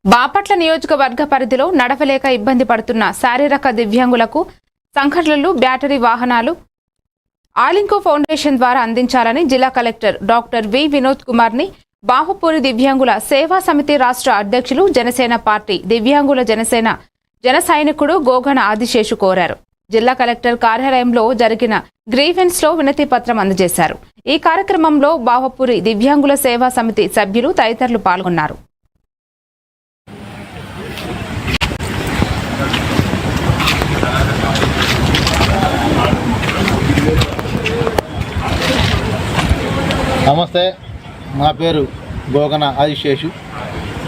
బాపట్ల నియోజకవర్గ పరిధిలో నడవలేక ఇబ్బంది పడుతున్న శారీరక దివ్యాంగులకు సంఘటనలు, బ్యాటరీ వాహనాలు ఆలింకో ఫౌండేషన్ ద్వారా అందించాలని జిల్లా collector doctor V Vinod Kumar ని బాహుపూరి దివ్యాంగుల సేవా సమితి రాష్ట్ర అధ్యక్షులు, జనసేన పార్టీ దివ్యాంగుల జన సైనికుడు గోగన ఆదిశేషు కోరారు. జిల్లా కలెక్టర్ కార్యాలయంలో జరిగిన గ్రీవెన్స్ లో వినతి పత్రం అందజేశారు. ఈ కార్యక్రమంలో బాహుపూరి దివ్యాంగుల సేవా సమితి సభ్యులు తదితరులు పాల్గొన్నారు. నమస్తే, నా పేరు గోగన ఆదిశేషు.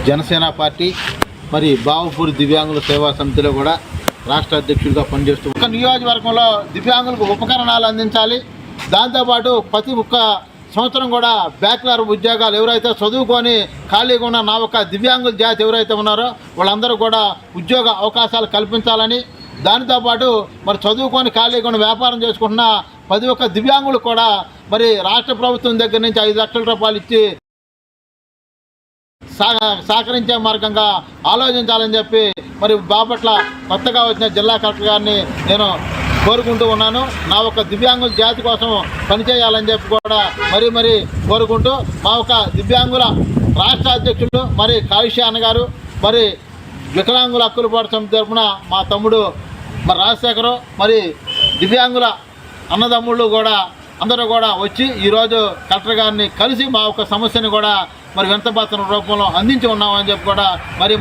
జనసేన పార్టీ మరి బాహుపూరి దివ్యాంగుల సేవా సమితిలో కూడా రాష్ట్ర అధ్యక్షుడిగా పనిచేస్తూ ఒక నియోజకవర్గంలో దివ్యాంగులకు ఉపకరణాలు అందించాలి. దాంతోపాటు ప్రతి ఒక్క సంవత్సరం కూడా బ్యాక్లర్ ఉద్యోగాలు ఎవరైతే చదువుకొని ఖాళీగా ఉన్న నా ఒక దివ్యాంగుల జాతి ఎవరైతే ఉన్నారో వాళ్ళందరూ కూడా ఉద్యోగ అవకాశాలు కల్పించాలని, దానితోపాటు మరి చదువుకొని ఖాళీగా ఉన్న వ్యాపారం చేసుకుంటున్న ప్రతి ఒక్క దివ్యాంగులు కూడా మరి రాష్ట్ర ప్రభుత్వం దగ్గర నుంచి 5 లక్షల రూపాయలు ఇచ్చి సహకరించే మార్గంగా ఆలోచించాలని చెప్పి మరి బాపట్ల కొత్తగా వచ్చిన జిల్లా కలెక్టర్ గారిని నేను కోరుకుంటూ ఉన్నాను. నా ఒక దివ్యాంగుల జాతి కోసం పనిచేయాలని చెప్పి కూడా మరి కోరుకుంటూ మా ఒక దివ్యాంగుల రాష్ట్ర అధ్యక్షుడు మరి కాళీశ్వర అన్న గారు, మరి వికలాంగుల హక్కుల పోరాట సమితి తరఫున మా తమ్ముడు మరి రాజశేఖరు, మరి దివ్యాంగుల అన్నదమ్ముళ్ళు కూడా అందరూ కూడా వచ్చి ఈరోజు కలెక్టర్ గారిని కలిసి మా ఒక సమస్యను కూడా మరి వినతిపత్రం రూపంలో అందించి ఉన్నామని చెప్పి కూడా మరి